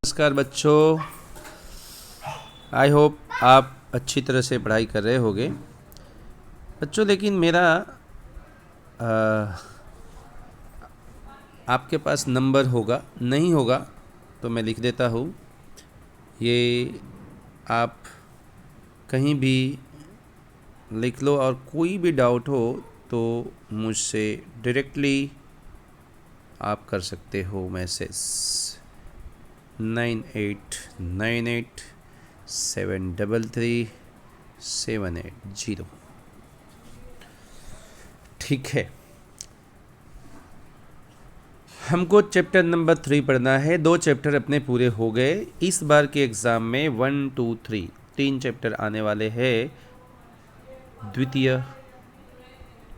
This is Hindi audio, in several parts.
नमस्कार बच्चों, आई होप आप अच्छी तरह से पढ़ाई कर रहे होगे बच्चों। लेकिन मेरा आपके पास नंबर होगा, नहीं होगा तो मैं लिख देता हूँ। ये आप कहीं भी लिख लो और कोई भी डाउट हो तो मुझसे डायरेक्टली आप कर सकते हो मैसेज 9898733780। ठीक है, हमको चैप्टर नंबर 3 पढ़ना है। 2 चैप्टर अपने पूरे हो गए। इस बार के एग्ज़ाम में 1, 2, 3 3 चैप्टर आने वाले हैं द्वितीय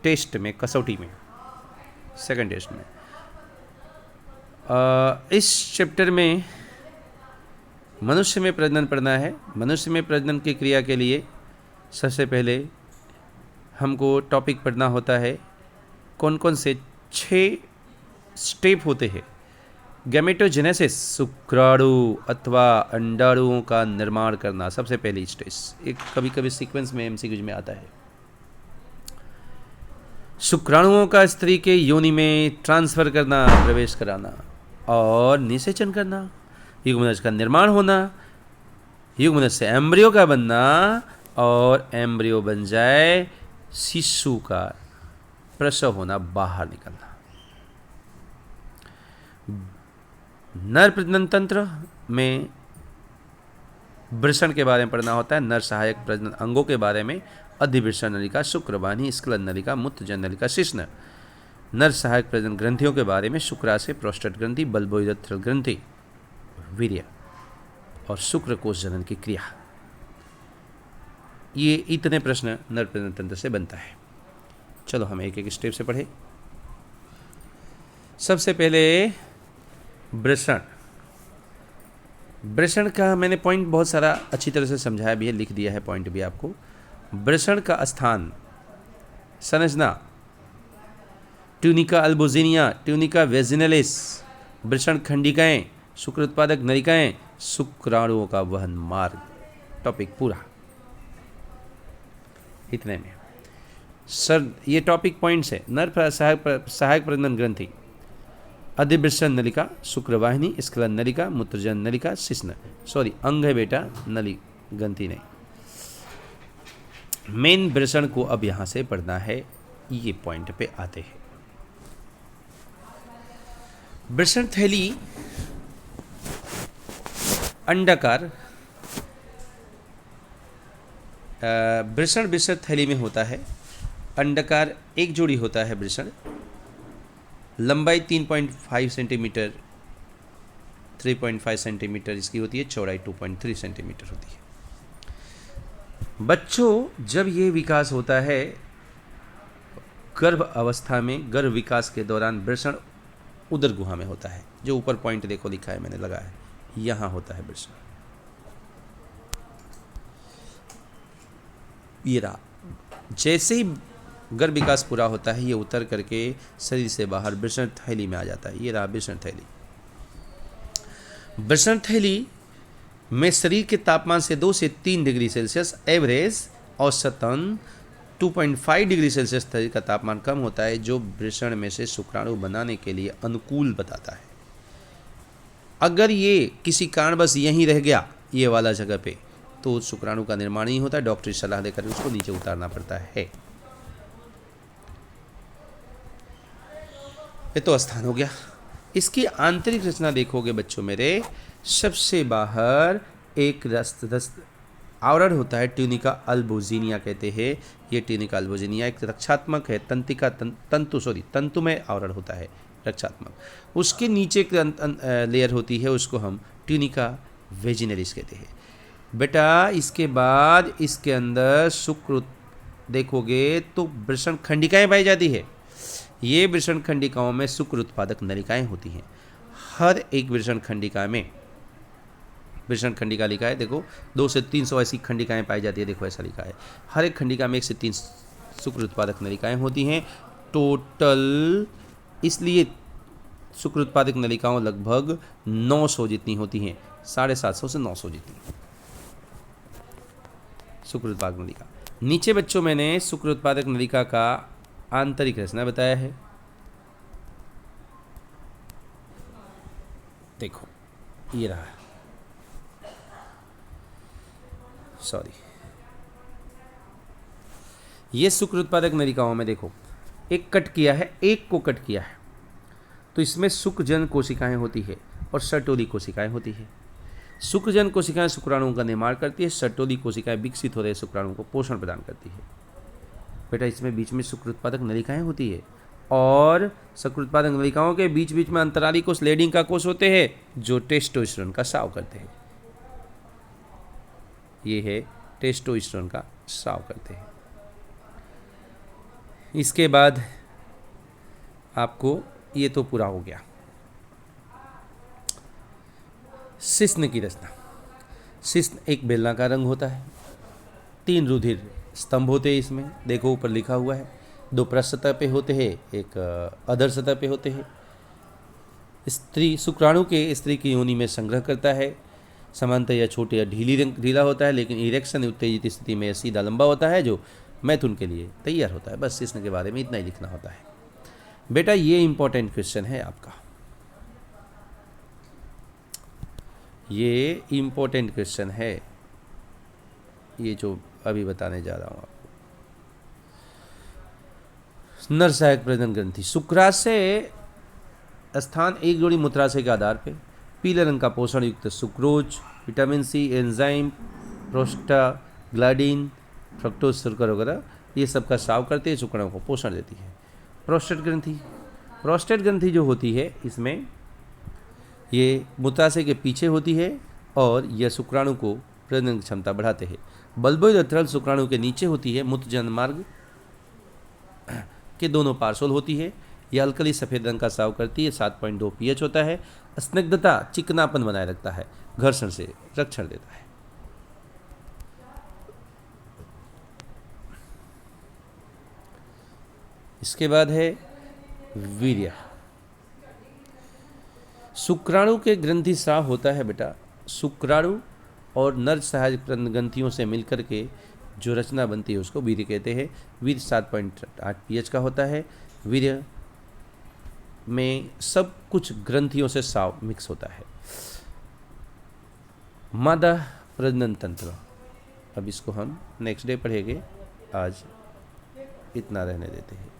टेस्ट में, कसौटी में, सेकंड टेस्ट में। इस चैप्टर में मनुष्य में प्रजनन पढ़ना है। मनुष्य में प्रजनन की क्रिया के लिए सबसे पहले हमको टॉपिक पढ़ना होता है कौन कौन से 6 स्टेप होते हैं। गैमेटोजेनेसिस, शुक्राणु अथवा अंडाणुओं का निर्माण करना सबसे पहली स्टेज। एक कभी कभी सीक्वेंस में एमसीक्यूज में आता है। शुक्राणुओं का स्त्री के योनि में ट्रांसफर करना, प्रवेश कराना और निषेचन करना, युग्मनज का निर्माण होना, युग्मनज से एम्ब्रियो का बनना और एम्ब्रियो बन जाए शिशु का प्रसव होना, बाहर निकलना। नर प्रजनन तंत्र में वृषण के बारे में पढ़ना होता है। नर सहायक प्रजनन अंगों के बारे में अधिवृषण नलिका, शुक्रवाहिनी, स्खलन नलिका, मूत्रजन नलिका, शिश्न। नर सहायक प्रजनन ग्रंथियों के बारे में शुक्राशय, प्रोस्टेट ग्रंथि, बल्बोइरेथ्रल ग्रंथि, वीर्य और शुक्र कोश जनन की क्रिया। ये इतने प्रश्न नर प्रजनन तंत्र से बनता है। चलो हम एक एक स्टेप से पढ़े। सबसे पहले वृषण। वृषण का मैंने पॉइंट बहुत सारा अच्छी तरह से समझाया भी है, लिख दिया है पॉइंट भी आपको। वृषण का स्थान, संरचना, ट्यूनिका अल्बोजिनिया, ट्यूनिका वेजिनलिस, वृषण खंडिकाएं, शुक्र उत्पादक नलिकाएं, शुक्राणुओं का वहन मार्ग। टॉपिक पूरा इतने में। सर ये टॉपिक पॉइंट्स है। नर सहायक प्रजनन ग्रंथि, अधिवृषण नलिका, शुक्रवाहिनी, स्खलन नलिका, मूत्रजन नलिका, शिश्न। सॉरी, अंग है बेटा, नली ग्रंथि नहीं। मेन वृषण को अब यहां से पढ़ना है। ये पॉइंट पे आते हैं। वृषण थैली अंडाकार, वृषण वृषण थैली में होता है। अंडाकार एक जोड़ी होता है वृषण। लंबाई 3.5 सेंटीमीटर, 3.5 सेंटीमीटर इसकी होती है। चौड़ाई 2.3 सेंटीमीटर होती है। बच्चों, जब ये विकास होता है गर्भ अवस्था में, गर्भ विकास के दौरान वृषण उदर गुहा में होता है। जो ऊपर पॉइंट देखो लिखा है, मैंने लगा है, यहां होता है वृषण। ये रहा। जैसे ही गर्भ विकास पूरा होता है, ये उतर करके शरीर से बाहर वृषण थैली में आ जाता है। ये रहा वृषण थैली। वृषण थैली में शरीर के तापमान से 2 से 3 डिग्री सेल्सियस, एवरेज औसतन 2.5 डिग्री सेल्सियस शरीर का तापमान कम होता है, जो वृषण में से शुक्राणु बनाने के लिए अनुकूल बताता है। अगर ये किसी कारणवश यहीं रह गया, ये वाला जगह पे, तो शुक्राणु का निर्माण नहीं होता। डॉक्टरी सलाह देकर उसको नीचे उतारना पड़ता है। ये तो स्थान हो गया। इसकी आंतरिक रचना देखोगे बच्चों मेरे, सबसे बाहर एक आवरण होता है, ट्यूनिका अल्बोजिनिया कहते हैं। ये ट्यूनिका अल्बोजिनिया एक रक्षात्मक है, तंतुमय आवरण होता है, रक्षात्मक। उसके नीचे एक लेयर होती है, उसको हम ट्यूनिका वेजिनलिस कहते हैं। बेटा इसके बाद इसके अंदर शुक्र देखोगे तो वृषण खंडिकाएं पाई जाती है। ये वृषण खंडिकाओं में शुक्र उत्पादक नलिकाएं होती हैं। हर एक वृषण खंडिका में, वृषण खंडिका लिखा है देखो, 2 से 300 ऐसी खंडिकाएं पाई जाती है। देखो ऐसा लिखा है। हर एक खंडिका में 1 से 3 शुक्र उत्पादक नलिकाएं होती हैं टोटल। इसलिए शुक्र उत्पादक नलिकाओं लगभग 900 जितनी होती हैं, 750 से 900 जितनी शुक्र उत्पादक नलिका। नीचे बच्चों मैंने शुक्र उत्पादक नलिका का आंतरिक रचना बताया है। देखो ये रहा, सॉरी, ये शुक्र उत्पादक नलिकाओं में देखो एक कट किया है, एक को कट किया है, तो इसमें शुक्रजन कोशिकाएं होती है और सर्टोली कोशिकाएं होती है। शुक्रजन कोशिकाएं शुक्राणुओं का निर्माण करती है, सर्टोली कोशिकाएं विकसित हो रहे शुक्राणुओं को पोषण प्रदान करती है। बेटा इसमें बीच में शुक्र उत्पादक नलिकाएं होती है और शुक्र उत्पादक नलिकाओं के बीच बीच में अंतराली कोष, लेडिंग का कोष होते हैं जो टेस्टोस्टेरोन का स्राव करते हैं। ये है टेस्टोस्टेरोन का स्राव करते हैं। इसके बाद आपको ये तो पूरा हो गया। शिश्न की रचना। शिश्न एक बेलनाकार रंग होता है, 3 रुधिर स्तंभ होते हैं इसमें, देखो ऊपर लिखा हुआ है, 2 पृष्ठ सतह पे होते हैं, एक अधर सतह पे होते हैं। स्त्री शुक्राणु के स्त्री की योनि में संग्रह करता है। सामान्यतः यह छोटे या ढीला होता है, लेकिन इरेक्शन उत्तेजित स्थिति में सीधा लंबा होता है जो मैथुन के लिए तैयार होता है। बस शिश्न के बारे में इतना ही लिखना होता है। बेटा ये इंपॉर्टेंट क्वेश्चन है आपका, ये इंपॉर्टेंट क्वेश्चन है, ये जो अभी बताने जा रहा हूँ आपको। नर सहायक प्रजनन ग्रंथि। शुक्राशय स्थान एक जोड़ी मूत्राशय के आधार पे पीले रंग का पोषण युक्त sucrose, vitamin C, enzyme, prostaglandin, fructose शर्कर वगैरह ये सब का स्राव करते हैं, शुक्राणुओं को पोषण देती है। प्रोस्टेट ग्रंथि। प्रोस्टेट ग्रंथि जो होती है इसमें ये मूत्राशय के पीछे होती है और यह शुक्राणु को प्रजनन की क्षमता बढ़ाते हैं। बल्बोइड अथरल शुक्राणु के नीचे होती है, मूत्रजन मार्ग के दोनों पार्श्व होती है। यह अल्कली सफ़ेद रंग का स्राव करती है, 7.2 pH होता है। स्निग्धता, चिकनापन बनाए रखता है, घर्षण से रक्षण देता है। इसके बाद है वीर्य। शुक्राणु के ग्रंथि स्राव होता है बेटा, शुक्राणु और नर सहायक ग्रंथियों से मिलकर के जो रचना बनती है उसको वीर्य कहते हैं। वीर्य 7.8 pH का होता है। वीर्य में सब कुछ ग्रंथियों से स्राव मिक्स होता है। मादा प्रजनन तंत्र, अब इसको हम नेक्स्ट डे पढ़ेंगे, आज इतना रहने देते हैं।